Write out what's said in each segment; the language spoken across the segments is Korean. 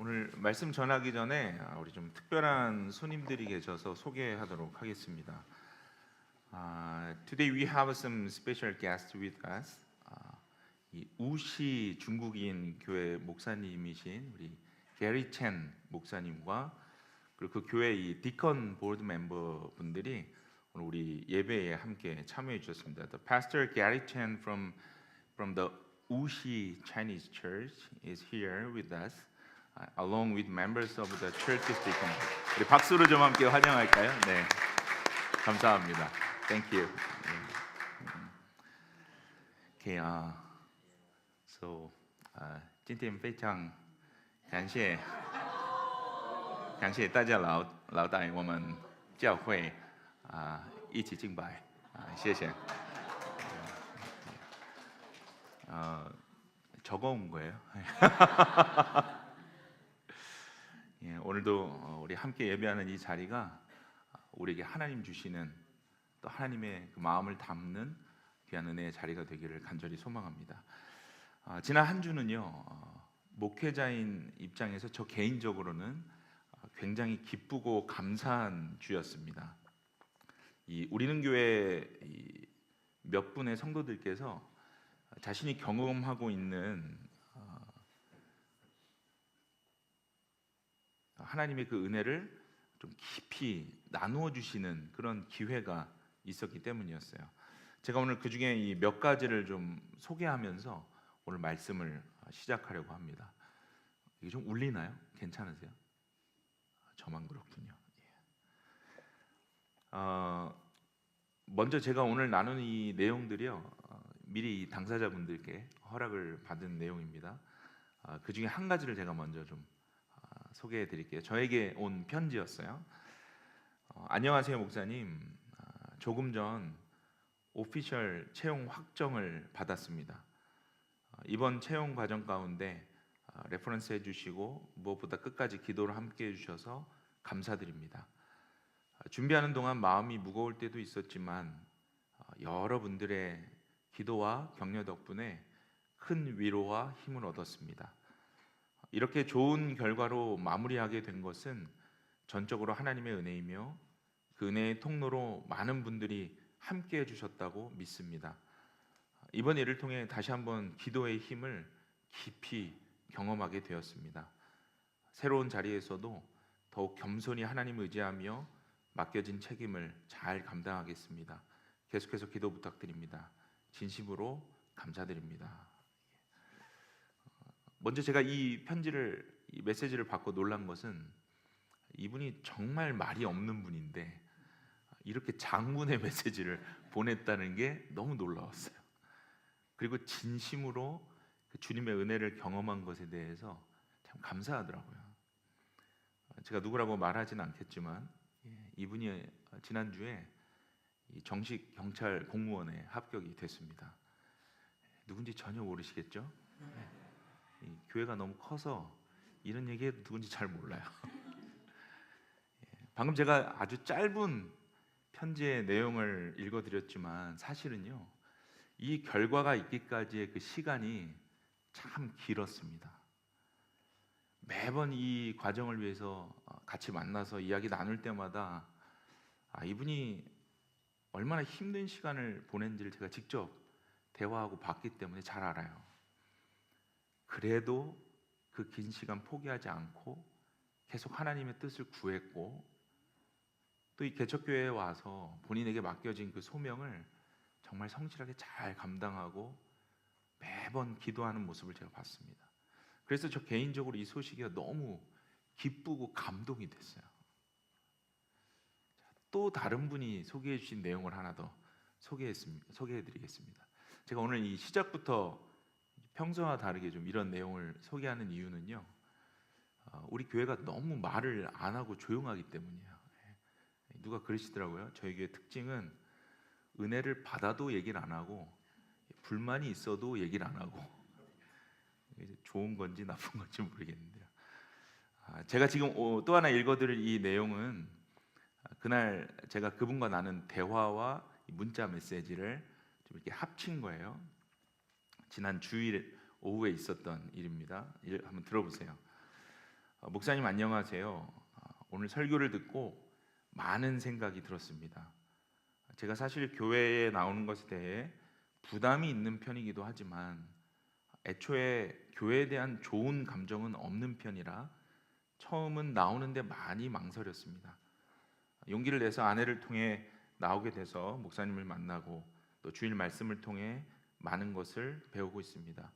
오늘 말씀 전하기 전에 우리 좀 특별한 손님들이 계셔서 소개하도록 하겠습니다. Today we have some special guests with us. 이 우시 중국인 교회 목사님이신 우리 게리 첸 목사님과 그리고 그 교회 이 디컨 보드 멤버 분들이 오늘 우리 예배에 함께 참여해 주셨습니다. The pastor Gary Chen from the Wuxi Chinese Church is here with us, along with members of the church deacon. 우리 박수로 좀 함께 환영할까요? 네, 감사합니다. Thank you. Okay, so 今天非常感谢大家来到我们教会一起敬拜谢谢。 적어온 거예요. 예, 오늘도 우리 함께 예배하는 이 자리가 우리에게 하나님 주시는 또 하나님의 그 마음을 담는 귀한 은혜의 자리가 되기를 간절히 소망합니다. 지난 한 주는요, 목회자인 입장에서 저 개인적으로는 굉장히 기쁘고 감사한 주였습니다. 이 우리는 교회 몇 분의 성도들께서 자신이 경험하고 있는 하나님의 그 은혜를 좀 깊이 나누어 주시는 그런 기회가 있었기 때문이었어요. 제가 오늘 그 중에 이 몇 가지를 좀 소개하면서 오늘 말씀을 시작하려고 합니다. 이게 좀 울리나요? 괜찮으세요? 저만 그렇군요. 먼저 제가 오늘 나눈 이 내용들이요, 미리 당사자분들께 허락을 받은 내용입니다. 그 중에 한 가지를 제가 먼저 좀 소개해 드릴게요. 저에게 온 편지였어요. 안녕하세요 목사님, 조금 전 오피셜 채용 확정을 받았습니다. 이번 채용 과정 가운데 레퍼런스 해주시고 무엇보다 끝까지 기도를 함께 해주셔서 감사드립니다. 준비하는 동안 마음이 무거울 때도 있었지만 여러분들의 기도와 격려 덕분에 큰 위로와 힘을 얻었습니다. 이렇게 좋은 결과로 마무리하게 된 것은 전적으로 하나님의 은혜이며 그 은혜의 통로로 많은 분들이 함께 해주셨다고 믿습니다. 이번 일을 통해 다시 한번 기도의 힘을 깊이 경험하게 되었습니다. 새로운 자리에서도 더욱 겸손히 하나님을 의지하며 맡겨진 책임을 잘 감당하겠습니다. 계속해서 기도 부탁드립니다. 진심으로 감사드립니다. 먼저 제가 이 편지를, 이 메시지를 받고 놀란 것은 이분이 정말 말이 없는 분인데 이렇게 장문의 메시지를 보냈다는 게 너무 놀라웠어요. 그리고 진심으로 그 주님의 은혜를 경험한 것에 대해서 참 감사하더라고요. 제가 누구라고 말하지는 않겠지만 이분이 지난주에 정식 경찰 공무원에 합격이 됐습니다. 누군지 전혀 모르시겠죠? 이 교회가 너무 커서 이런 얘기해도 누군지 잘 몰라요. 방금 제가 아주 짧은 편지의 내용을 읽어드렸지만 사실은요, 이 결과가 있기까지의 그 시간이 참 길었습니다. 매번 이 과정을 위해서 같이 만나서 이야기 나눌 때마다 이분이 얼마나 힘든 시간을 보낸지를 제가 직접 대화하고 봤기 때문에 잘 알아요. 그래도 그 긴 시간 포기하지 않고 계속 하나님의 뜻을 구했고 또 이 개척교회에 와서 본인에게 맡겨진 그 소명을 정말 성실하게 잘 감당하고 매번 기도하는 모습을 제가 봤습니다. 그래서 저 개인적으로 이 소식이 너무 기쁘고 감동이 됐어요. 또 다른 분이 소개해 주신 내용을 하나 더 소개해 드리겠습니다. 제가 오늘 이 시작부터 평소와 다르게 좀 이런 내용을 소개하는 이유는요, 우리 교회가 너무 말을 안 하고 조용하기 때문이에요. 누가 그러시더라고요. 저희 교회 특징은 은혜를 받아도 얘기를 안 하고 불만이 있어도 얘기를 안 하고, 좋은 건지 나쁜 건지 모르겠는데요. 제가 지금 또 하나 읽어드릴 이 내용은 그날 제가 그분과 나눈 대화와 문자 메시지를 좀 이렇게 합친 거예요. 지난 주일 오후에 있었던 일입니다. 한번 들어보세요. 목사님 안녕하세요. 오늘 설교를 듣고 많은 생각이 들었습니다. 제가 사실 교회에 나오는 것에 대해 부담이 있는 편이기도 하지만 애초에 교회에 대한 좋은 감정은 없는 편이라 처음은 나오는데 많이 망설였습니다. 용기를 내서 아내를 통해 나오게 돼서 목사님을 만나고 또 주일 말씀을 통해 많은 것을 배우고 있습니다.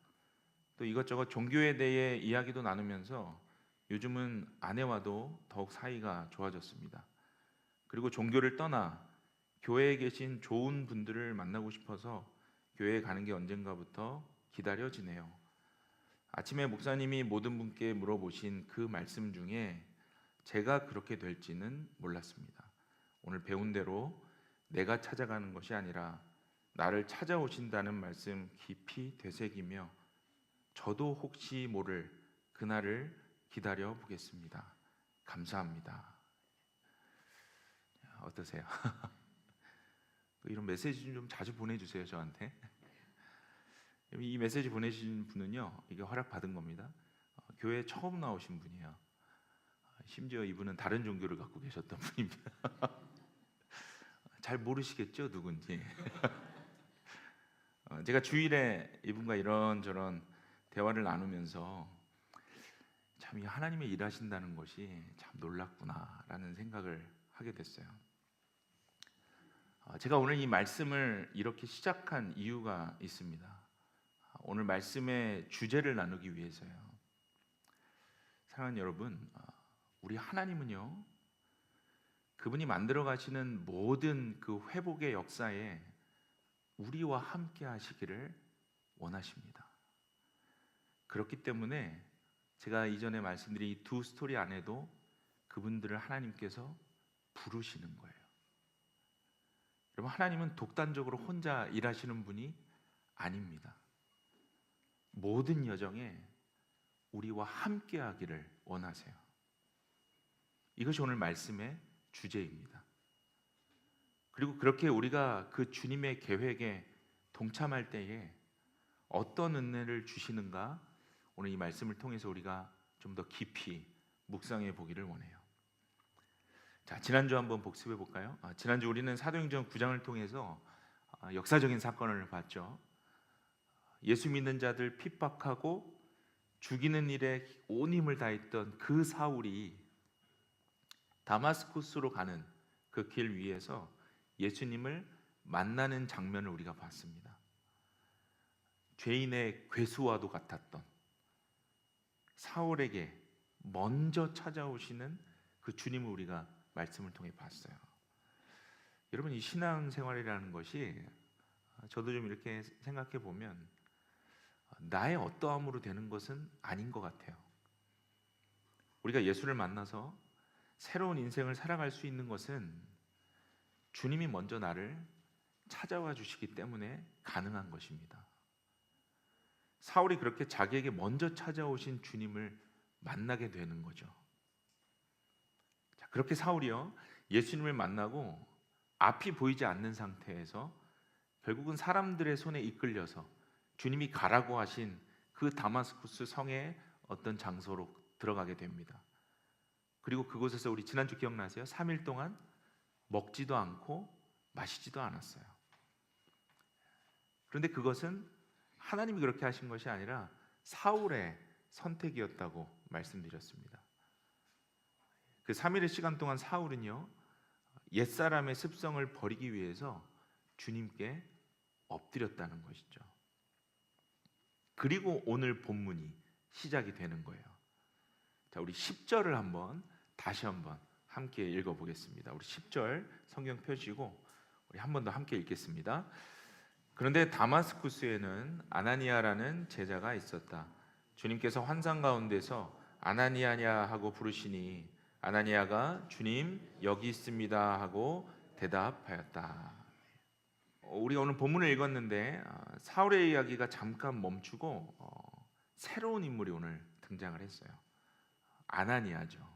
또 이것저것 종교에 대해 이야기도 나누면서 요즘은 아내와도 더욱 사이가 좋아졌습니다. 그리고 종교를 떠나 교회에 계신 좋은 분들을 만나고 싶어서 교회에 가는 게 언젠가부터 기다려지네요. 아침에 목사님이 모든 분께 물어보신 그 말씀 중에 제가 그렇게 될지는 몰랐습니다. 오늘 배운 대로 내가 찾아가는 것이 아니라 나를 찾아오신다는 말씀 깊이 되새기며 저도 혹시 모를 그날을 기다려 보겠습니다. 감사합니다. 어떠세요? 이런 메시지 좀 자주 보내주세요, 저한테. 이 메시지 보내신 분은요, 이게 허락받은 겁니다. 교회에 처음 나오신 분이에요. 심지어 이분은 다른 종교를 갖고 계셨던 분입니다. 잘 모르시겠죠, 누군지. 제가 주일에 이분과 이런저런 대화를 나누면서 참 이 하나님의 일하신다는 것이 참 놀랍구나라는 생각을 하게 됐어요. 제가 오늘 이 말씀을 이렇게 시작한 이유가 있습니다. 오늘 말씀의 주제를 나누기 위해서요. 사랑하는 여러분, 우리 하나님은요, 그분이 만들어 가시는 모든 그 회복의 역사에 우리와 함께 하시기를 원하십니다. 그렇기 때문에 제가 이전에 말씀드린 이 두 스토리 안에도 그분들을 하나님께서 부르시는 거예요. 여러분, 하나님은 독단적으로 혼자 일하시는 분이 아닙니다. 모든 여정에 우리와 함께 하기를 원하세요. 이것이 오늘 말씀의 주제입니다. 그리고 그렇게 우리가 그 주님의 계획에 동참할 때에 어떤 은혜를 주시는가, 오늘 이 말씀을 통해서 우리가 좀 더 깊이 묵상해 보기를 원해요. 자, 지난주 한번 복습해 볼까요? 지난주 우리는 사도행전 9장을 통해서 역사적인 사건을 봤죠. 예수 믿는 자들 핍박하고 죽이는 일에 온 힘을 다했던 그 사울이 다마스쿠스로 가는 그 길 위에서 예수님을 만나는 장면을 우리가 봤습니다. 죄인의 괴수와도 같았던 사울에게 먼저 찾아오시는 그 주님을 우리가 말씀을 통해 봤어요. 여러분, 이 신앙생활이라는 것이 저도 좀 이렇게 생각해 보면 나의 어떠함으로 되는 것은 아닌 것 같아요. 우리가 예수를 만나서 새로운 인생을 살아갈 수 있는 것은 주님이 먼저 나를 찾아와 주시기 때문에 가능한 것입니다. 사울이 그렇게 자기에게 먼저 찾아오신 주님을 만나게 되는 거죠. 자, 그렇게 사울이요, 예수님을 만나고 앞이 보이지 않는 상태에서 결국은 사람들의 손에 이끌려서 주님이 가라고 하신 그 다마스쿠스 성의 어떤 장소로 들어가게 됩니다. 그리고 그곳에서 우리 지난주 기억나세요? 3일 동안 먹지도 않고 마시지도 않았어요. 그런데 그것은 하나님이 그렇게 하신 것이 아니라 사울의 선택이었다고 말씀드렸습니다. 그 3일의 시간 동안 사울은요, 옛사람의 습성을 버리기 위해서 주님께 엎드렸다는 것이죠. 그리고 오늘 본문이 시작이 되는 거예요. 자, 우리 10절을 다시 한번 함께 읽어보겠습니다. 우리 10절 성경 펴시고 우리 한 번 더 함께 읽겠습니다. 그런데 다마스쿠스에는 아나니아라는 제자가 있었다. 주님께서 환상 가운데서 아나니아냐 하고 부르시니 아나니아가 주님 여기 있습니다 하고 대답하였다. 우리가 오늘 본문을 읽었는데 사울의 이야기가 잠깐 멈추고 새로운 인물이 오늘 등장을 했어요. 아나니아죠.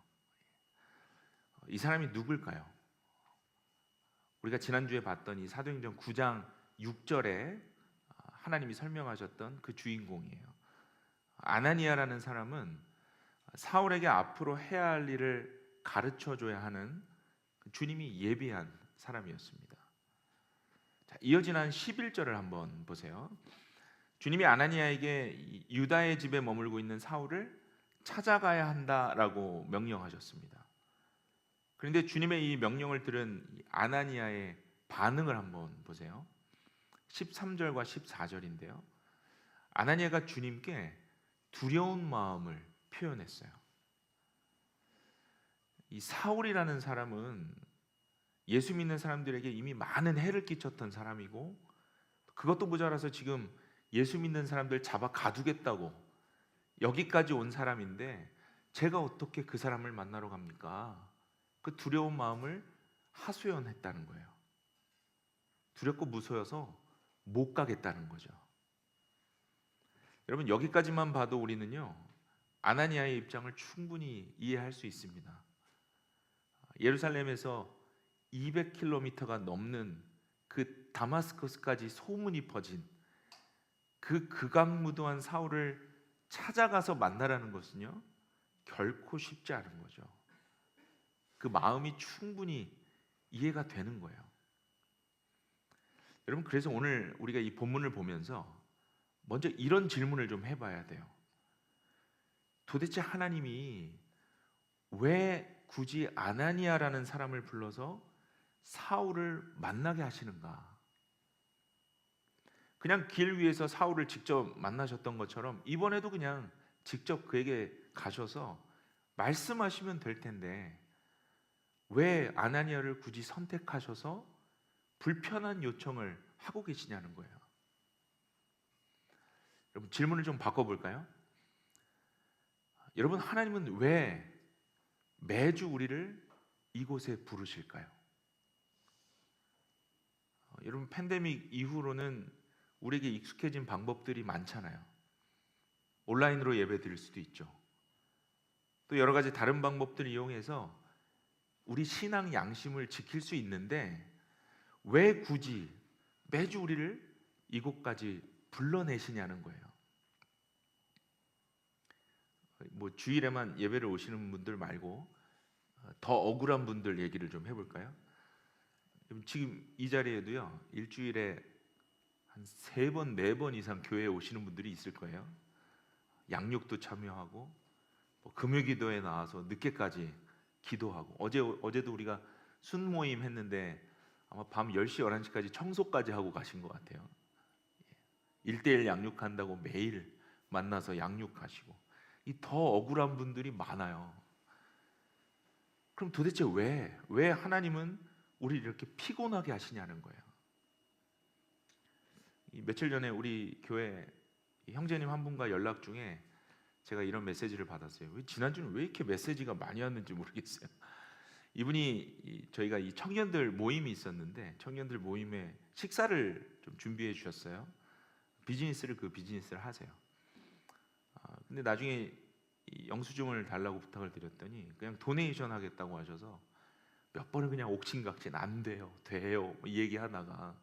이 사람이 누굴까요? 우리가 지난주에 봤던 이 사도행전 9장 6절에 하나님이 설명하셨던 그 주인공이에요. 아나니아라는 사람은 사울에게 앞으로 해야 할 일을 가르쳐 줘야 하는 주님이 예비한 사람이었습니다. 자, 이어진 한 11절을 한번 보세요. 주님이 아나니아에게 유다의 집에 머물고 있는 사울을 찾아가야 한다라고 명령하셨습니다. 그런데 주님의 이 명령을 들은 아나니아의 반응을 한번 보세요. 13절과 14절인데요. 아나니아가 주님께 두려운 마음을 표현했어요. 이 사울이라는 사람은 예수 믿는 사람들에게 이미 많은 해를 끼쳤던 사람이고, 그것도 모자라서 지금 예수 믿는 사람들 잡아 가두겠다고 여기까지 온 사람인데 제가 어떻게 그 사람을 만나러 갑니까? 그 두려운 마음을 하소연했다는 거예요. 두렵고 무서워서 못 가겠다는 거죠. 여러분, 여기까지만 봐도 우리는요, 아나니아의 입장을 충분히 이해할 수 있습니다. 예루살렘에서 200km가 넘는 그 다마스커스까지 소문이 퍼진 그 극악무도한 사울을 찾아가서 만나라는 것은요, 결코 쉽지 않은 거죠. 그 마음이 충분히 이해가 되는 거예요. 여러분, 그래서 오늘 우리가 이 본문을 보면서 먼저 이런 질문을 좀 해봐야 돼요. 도대체 하나님이 왜 굳이 아나니아라는 사람을 불러서 사울을 만나게 하시는가? 그냥 길 위에서 사울을 직접 만나셨던 것처럼 이번에도 그냥 직접 그에게 가셔서 말씀하시면 될 텐데 왜 아나니아를 굳이 선택하셔서 불편한 요청을 하고 계시냐는 거예요. 여러분, 질문을 좀 바꿔볼까요? 여러분, 하나님은 왜 매주 우리를 이곳에 부르실까요? 여러분, 팬데믹 이후로는 우리에게 익숙해진 방법들이 많잖아요. 온라인으로 예배 드릴 수도 있죠. 또 여러 가지 다른 방법들을 이용해서 우리 신앙 양심을 지킬 수 있는데 왜 굳이 매주 우리를 이곳까지 불러내시냐는 거예요. 뭐 주일에만 예배를 오시는 분들 말고 더 억울한 분들 얘기를 좀 해볼까요? 지금 이 자리에도요, 일주일에 한 3번, 4번 이상 교회에 오시는 분들이 있을 거예요. 양육도 참여하고 금요기도에 나와서 늦게까지 기도하고, 어제도 우리가 순모임 했는데 아마 밤 10시, 11시까지 청소까지 하고 가신 것 같아요. 1대1 양육한다고 매일 만나서 양육하시고, 이 더 억울한 분들이 많아요. 그럼 도대체 왜 하나님은 우리를 이렇게 피곤하게 하시냐는 거예요. 며칠 전에 우리 교회 형제님 한 분과 연락 중에 제가 이런 메시지를 받았어요. 지난주는 왜 이렇게 메시지가 많이 왔는지 모르겠어요. 이분이 저희가 이 청년들 모임이 있었는데 청년들 모임에 식사를 좀 준비해 주셨어요. 비즈니스를 하세요. 근데 나중에 영수증을 달라고 부탁을 드렸더니 그냥 도네이션 하겠다고 하셔서 몇 번을 그냥 옥신각신 안 돼요, 돼요 이 얘기하다가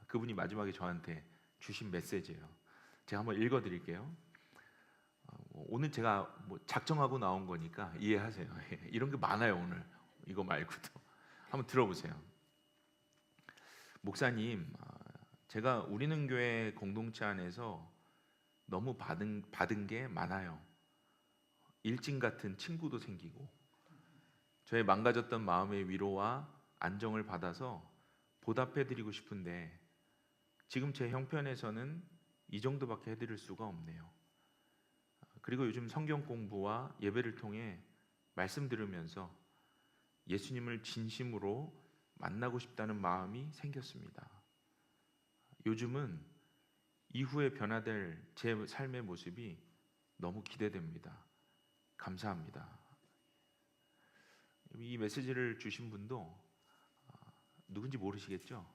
그분이 마지막에 저한테 주신 메시지예요. 제가 한번 읽어드릴게요. 오늘 제가 뭐 작정하고 나온 거니까 이해하세요. 이런 게 많아요 오늘. 이거 말고도 한번 들어보세요. 목사님, 제가 우리는 교회 공동체 안에서 너무 받은 게 많아요. 일진 같은 친구도 생기고 저의 망가졌던 마음의 위로와 안정을 받아서 보답해드리고 싶은데 지금 제 형편에서는 이 정도밖에 해드릴 수가 없네요. 그리고 요즘 성경 공부와 예배를 통해 말씀 들으면서 예수님을 진심으로 만나고 싶다는 마음이 생겼습니다. 요즘은 이후에 변화될 제 삶의 모습이 너무 기대됩니다. 감사합니다. 이 메시지를 주신 분도 누군지 모르시겠죠?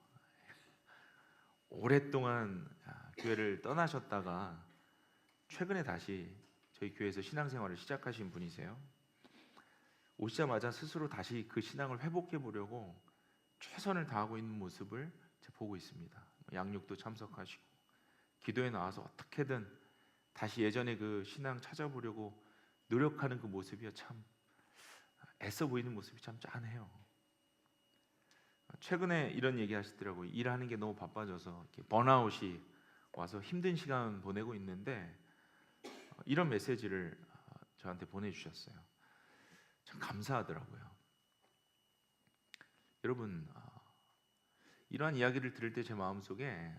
오랫동안 교회를 떠나셨다가 최근에 다시 저희 교회에서 신앙생활을 시작하신 분이세요. 오시자마자 스스로 다시 그 신앙을 회복해 보려고 최선을 다하고 있는 모습을 제가 보고 있습니다. 양육도 참석하시고 기도에 나와서 어떻게든 다시 예전에 그 신앙 찾아보려고 노력하는 그 모습이요, 참 애써 보이는 모습이 참 짠해요. 최근에 이런 얘기 하시더라고요. 일하는 게 너무 바빠져서 이렇게 번아웃이 와서 힘든 시간 보내고 있는데 이런 메시지를 저한테 보내주셨어요. 참 감사하더라고요. 여러분, 이러한 이야기를 들을 때 제 마음속에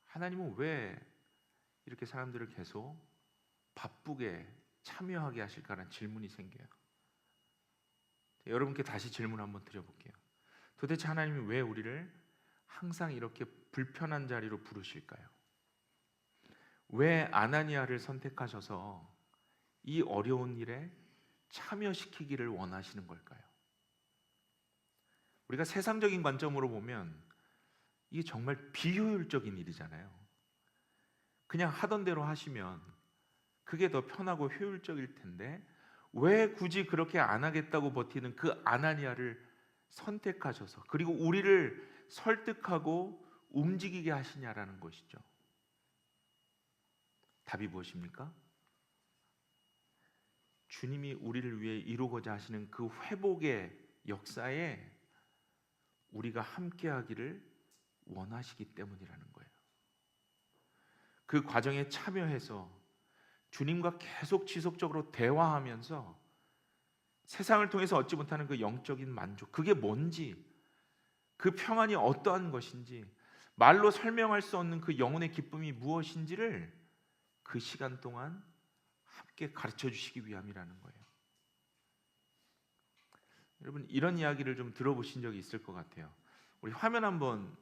하나님은 왜 이렇게 사람들을 계속 바쁘게 참여하게 하실까라는 질문이 생겨요. 여러분께 다시 질문 한번 드려볼게요. 도대체 하나님이 왜 우리를 항상 이렇게 불편한 자리로 부르실까요? 왜 아나니아를 선택하셔서 이 어려운 일에 참여시키기를 원하시는 걸까요? 우리가 세상적인 관점으로 보면 이게 정말 비효율적인 일이잖아요. 그냥 하던 대로 하시면 그게 더 편하고 효율적일 텐데 왜 굳이 그렇게 안 하겠다고 버티는 그 아나니아를 선택하셔서 그리고 우리를 설득하고 움직이게 하시냐라는 것이죠. 답이 무엇입니까? 주님이 우리를 위해 이루고자 하시는 그 회복의 역사에 우리가 함께하기를 원하시기 때문이라는 거예요. 그 과정에 참여해서 주님과 계속 지속적으로 대화하면서 세상을 통해서 얻지 못하는 그 영적인 만족, 그게 뭔지, 그 평안이 어떠한 것인지, 말로 설명할 수 없는 그 영혼의 기쁨이 무엇인지를 그 시간 동안 함께 가르쳐 주시기 위함이라는 거예요. 여러분, 이런 이야기를 좀 들어보신 적이 있을 것 같아요. 우리 화면 한번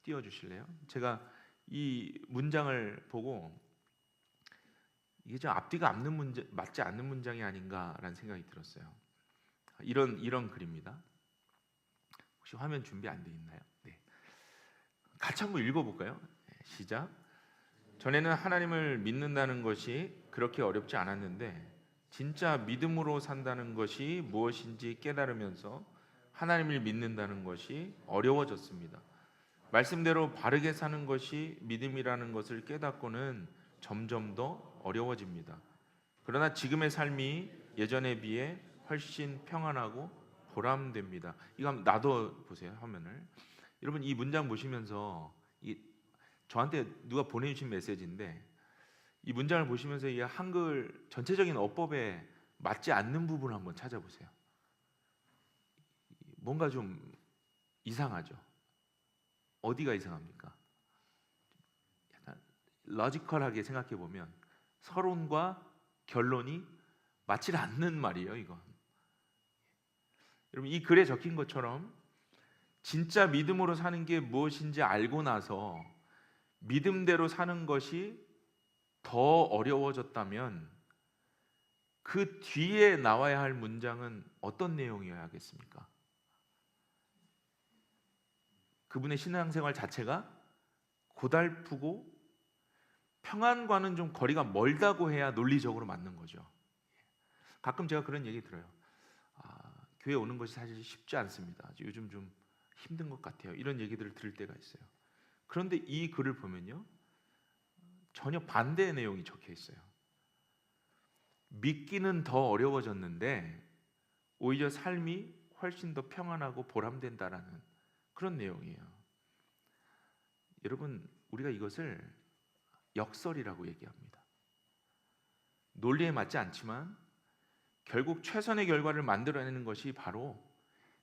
띄워주실래요? 제가 이 문장을 보고 이게 좀 앞뒤가 맞지 않는 문장이 아닌가라는 생각이 들었어요. 이런 글입니다. 혹시 화면 준비 안 돼 있나요? 네. 같이 한번 읽어볼까요? 네, 시작. 전에는 하나님을 믿는다는 것이 그렇게 어렵지 않았는데 진짜 믿음으로 산다는 것이 무엇인지 깨달으면서 하나님을 믿는다는 것이 어려워졌습니다. 말씀대로 바르게 사는 것이 믿음이라는 것을 깨닫고는 점점 더 어려워집니다. 그러나 지금의 삶이 예전에 비해 훨씬 평안하고 보람됩니다. 이거 한번 놔둬 보세요, 화면을. 여러분, 이 문장 보시면서 저한테 누가 보내주신 메시지인데 이 문장을 보시면서 이 한글 전체적인 어법에 맞지 않는 부분을 한번 찾아보세요. 뭔가 좀 이상하죠. 어디가 이상합니까? 약간 로지컬하게 생각해 보면 서론과 결론이 맞지 않는 말이에요, 이건. 여러분, 이 글에 적힌 것처럼 진짜 믿음으로 사는 게 무엇인지 알고 나서 믿음대로 사는 것이 더 어려워졌다면 그 뒤에 나와야 할 문장은 어떤 내용이어야겠습니까? 그분의 신앙생활 자체가 고달프고 평안과는 좀 거리가 멀다고 해야 논리적으로 맞는 거죠. 가끔 제가 그런 얘기 들어요. 교회 오는 것이 사실 쉽지 않습니다. 요즘 좀 힘든 것 같아요. 이런 얘기들을 들을 때가 있어요. 그런데 이 글을 보면요, 전혀 반대의 내용이 적혀 있어요. 믿기는 더 어려워졌는데 오히려 삶이 훨씬 더 평안하고 보람된다라는 그런 내용이에요. 여러분, 우리가 이것을 역설이라고 얘기합니다. 논리에 맞지 않지만 결국 최선의 결과를 만들어내는 것이 바로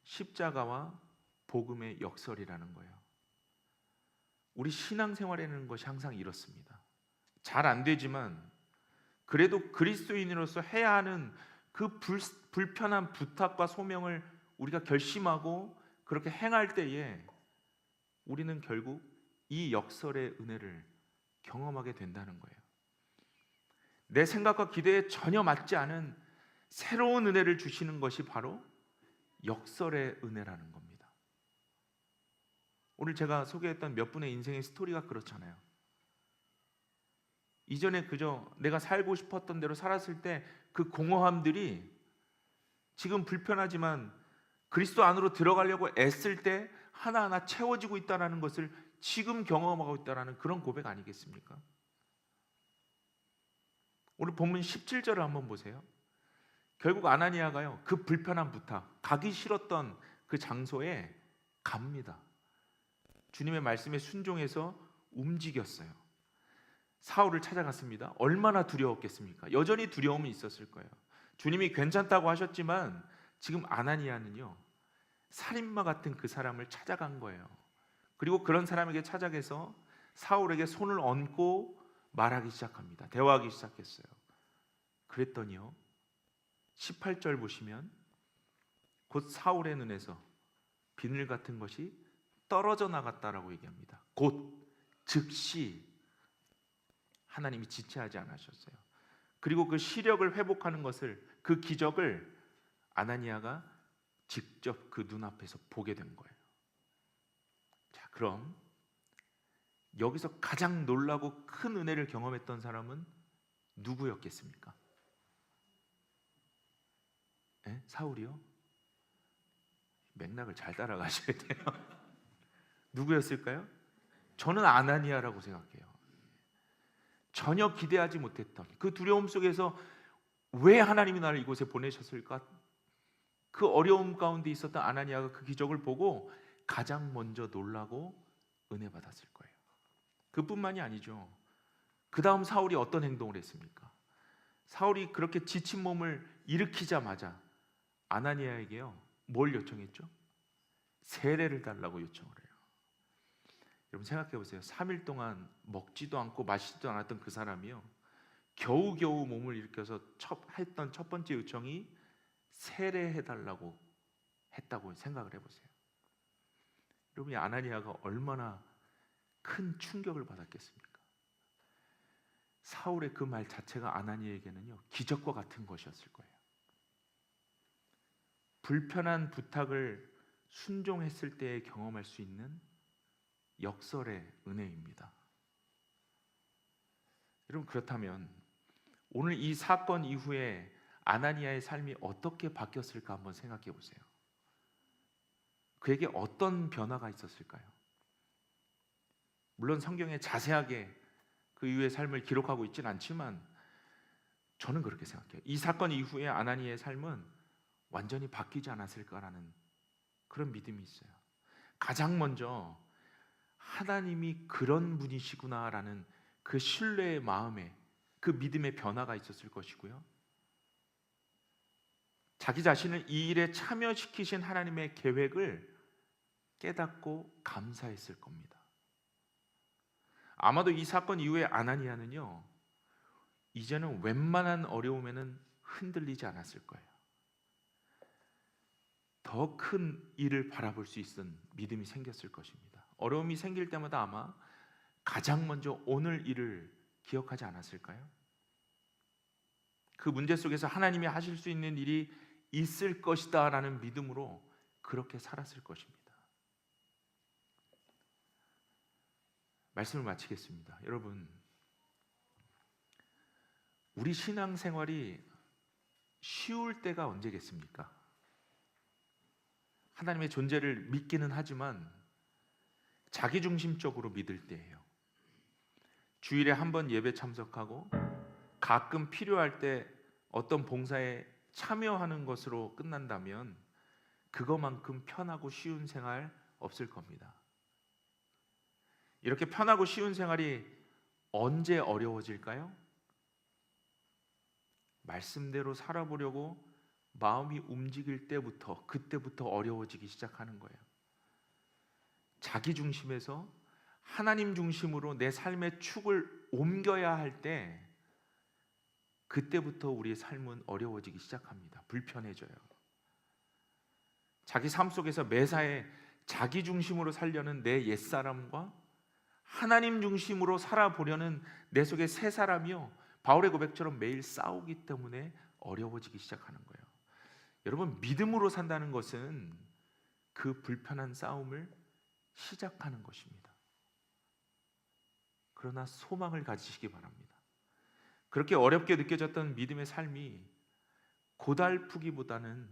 십자가와 복음의 역설이라는 거예요. 우리 신앙생활에는 것이 항상 이렇습니다. 잘 안 되지만 그래도 그리스도인으로서 해야 하는 그 불편한 부탁과 소명을 우리가 결심하고 그렇게 행할 때에 우리는 결국 이 역설의 은혜를 경험하게 된다는 거예요. 내 생각과 기대에 전혀 맞지 않은 새로운 은혜를 주시는 것이 바로 역설의 은혜라는 겁니다. 오늘 제가 소개했던 몇 분의 인생의 스토리가 그렇잖아요. 이전에 그저 내가 살고 싶었던 대로 살았을 때 그 공허함들이 지금 불편하지만 그리스도 안으로 들어가려고 애쓸 때 하나하나 채워지고 있다는 것을 지금 경험하고 있다는 그런 고백 아니겠습니까? 오늘 본문 17절을 한번 보세요. 결국 아나니아가요, 그 불편한 부탁, 가기 싫었던 그 장소에 갑니다. 주님의 말씀에 순종해서 움직였어요. 사울을 찾아갔습니다. 얼마나 두려웠겠습니까? 여전히 두려움이 있었을 거예요. 주님이 괜찮다고 하셨지만 지금 아나니아는요, 살인마 같은 그 사람을 찾아간 거예요. 그리고 그런 사람에게 찾아가서 사울에게 손을 얹고 말하기 시작합니다. 대화하기 시작했어요. 그랬더니요, 18절 보시면 곧 사울의 눈에서 비늘 같은 것이 떨어져 나갔다라고 얘기합니다. 곧, 즉시. 하나님이 지체하지 않으셨어요. 그리고 그 시력을 회복하는 것을, 그 기적을 아나니아가 직접 그 눈앞에서 보게 된 거예요. 자, 그럼 여기서 가장 놀라고 큰 은혜를 경험했던 사람은 누구였겠습니까? 네? 사울이요? 맥락을 잘 따라가셔야 돼요. 누구였을까요? 저는 아나니아라고 생각해요. 전혀 기대하지 못했던 그 두려움 속에서 왜 하나님이 나를 이곳에 보내셨을까? 그 어려움 가운데 있었던 아나니아가 그 기적을 보고 가장 먼저 놀라고 은혜 받았을 거예요. 그뿐만이 아니죠. 그 다음 사울이 어떤 행동을 했습니까? 사울이 그렇게 지친 몸을 일으키자마자 아나니아에게요, 뭘 요청했죠? 세례를 달라고 요청을 해요. 여러분 생각해 보세요. 3일 동안 먹지도 않고 마시지도 않았던 그 사람이요, 겨우겨우 몸을 일으켜서 했던 첫 번째 요청이 세례해달라고 했다고 생각을 해보세요. 여러분이 아나니아가 얼마나 큰 충격을 받았겠습니까? 사울의 그 말 자체가 아나니아에게는요, 기적과 같은 것이었을 거예요. 불편한 부탁을 순종했을 때에 경험할 수 있는 역설의 은혜입니다. 여러분, 그렇다면 오늘 이 사건 이후에 아나니아의 삶이 어떻게 바뀌었을까 한번 생각해 보세요. 그에게 어떤 변화가 있었을까요? 물론 성경에 자세하게 그 이후의 삶을 기록하고 있지는 않지만 저는 그렇게 생각해요. 이 사건 이후에 아나니아의 삶은 완전히 바뀌지 않았을까라는 그런 믿음이 있어요. 가장 먼저 하나님이 그런 분이시구나라는 그 신뢰의 마음에, 그 믿음의 변화가 있었을 것이고요, 자기 자신을 이 일에 참여시키신 하나님의 계획을 깨닫고 감사했을 겁니다. 아마도 이 사건 이후에 아나니아는요, 이제는 웬만한 어려움에는 흔들리지 않았을 거예요. 더 큰 일을 바라볼 수 있는 믿음이 생겼을 것입니다. 어려움이 생길 때마다 아마 가장 먼저 오늘 일을 기억하지 않았을까요? 그 문제 속에서 하나님이 하실 수 있는 일이 있을 것이다 라는 믿음으로 그렇게 살았을 것입니다. 말씀을 마치겠습니다. 여러분, 우리 신앙생활이 쉬울 때가 언제겠습니까? 하나님의 존재를 믿기는 하지만 자기중심적으로 믿을 때예요. 주일에 한 번 예배 참석하고 가끔 필요할 때 어떤 봉사에 참여하는 것으로 끝난다면 그것만큼 편하고 쉬운 생활 없을 겁니다. 이렇게 편하고 쉬운 생활이 언제 어려워질까요? 말씀대로 살아보려고 마음이 움직일 때부터, 그때부터 어려워지기 시작하는 거예요. 자기 중심에서 하나님 중심으로 내 삶의 축을 옮겨야 할 때, 그때부터 우리의 삶은 어려워지기 시작합니다. 불편해져요. 자기 삶 속에서 매사에 자기 중심으로 살려는 내 옛사람과 하나님 중심으로 살아보려는 내 속의 새 사람이요, 바울의 고백처럼 매일 싸우기 때문에 어려워지기 시작하는 거예요. 여러분, 믿음으로 산다는 것은 그 불편한 싸움을 시작하는 것입니다. 그러나 소망을 가지시기 바랍니다. 그렇게 어렵게 느껴졌던 믿음의 삶이 고달프기보다는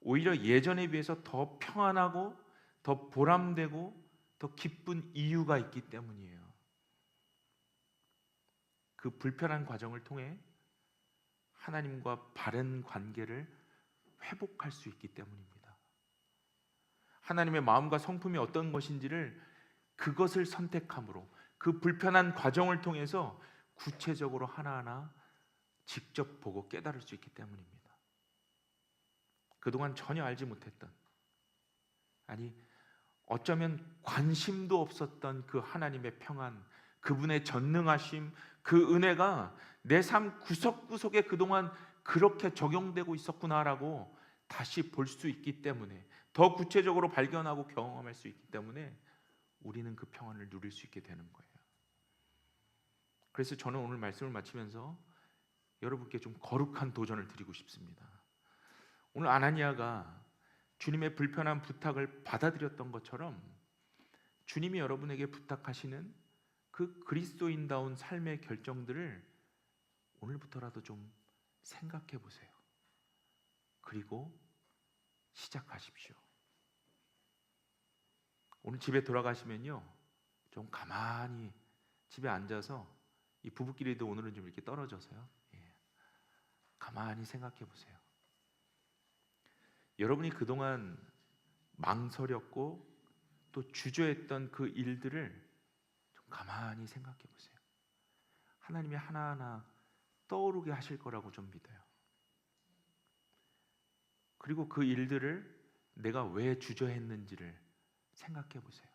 오히려 예전에 비해서 더 평안하고 더 보람되고 더 기쁜 이유가 있기 때문이에요. 그 불편한 과정을 통해 하나님과 바른 관계를 회복할 수 있기 때문입니다. 하나님의 마음과 성품이 어떤 것인지를 그것을 선택함으로 그 불편한 과정을 통해서 구체적으로 하나하나 직접 보고 깨달을 수 있기 때문입니다. 그동안 전혀 알지 못했던, 아니 어쩌면 관심도 없었던 그 하나님의 평안, 그분의 전능하심, 그 은혜가 내 삶 구석구석에 그동안 그렇게 적용되고 있었구나라고 다시 볼 수 있기 때문에, 더 구체적으로 발견하고 경험할 수 있기 때문에 우리는 그 평안을 누릴 수 있게 되는 거예요. 그래서 저는 오늘 말씀을 마치면서 여러분께 좀 거룩한 도전을 드리고 싶습니다. 오늘 아나니아가 주님의 불편한 부탁을 받아들였던 것처럼 주님이 여러분에게 부탁하시는 그 그리스도인다운 삶의 결정들을 오늘부터라도 좀 생각해 보세요. 그리고 시작하십시오. 오늘 집에 돌아가시면요, 좀 가만히 집에 앉아서, 이 부부끼리도 오늘은 좀 이렇게 떨어져서요, 가만히 생각해 보세요. 여러분이 그동안 망설였고 또 주저했던 그 일들을 좀 가만히 생각해 보세요. 하나님이 하나하나 떠오르게 하실 거라고 좀 믿어요. 그리고 그 일들을 내가 왜 주저했는지를 생각해 보세요.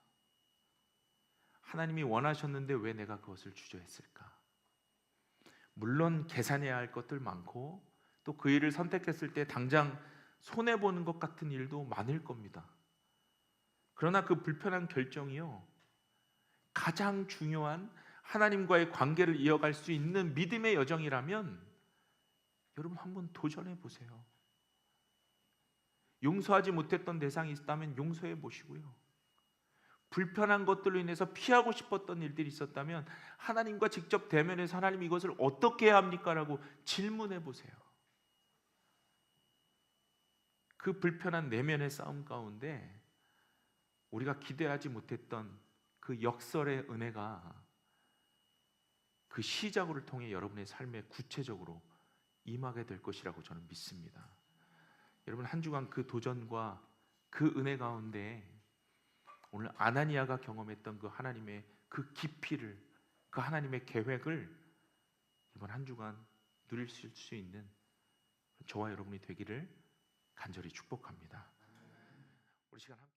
하나님이 원하셨는데 왜 내가 그것을 주저했을까? 물론 계산해야 할 것들 많고 또 그 일을 선택했을 때 당장 손해보는 것 같은 일도 많을 겁니다. 그러나 그 불편한 결정이요, 가장 중요한 하나님과의 관계를 이어갈 수 있는 믿음의 여정이라면 여러분 한번 도전해 보세요. 용서하지 못했던 대상이 있다면 용서해 보시고요, 불편한 것들로 인해서 피하고 싶었던 일들이 있었다면 하나님과 직접 대면해서 하나님 이것을 어떻게 해야 합니까? 라고 질문해 보세요. 그 불편한 내면의 싸움 가운데 우리가 기대하지 못했던 그 역설의 은혜가 그 시작을 통해 여러분의 삶에 구체적으로 임하게 될 것이라고 저는 믿습니다. 여러분 한 주간 그 도전과 그 은혜 가운데 오늘 아나니아가 경험했던 그 하나님의 그 깊이를, 그 하나님의 계획을 이번 한 주간 누릴 수 있는 저와 여러분이 되기를 간절히 축복합니다. 우리 시간 함께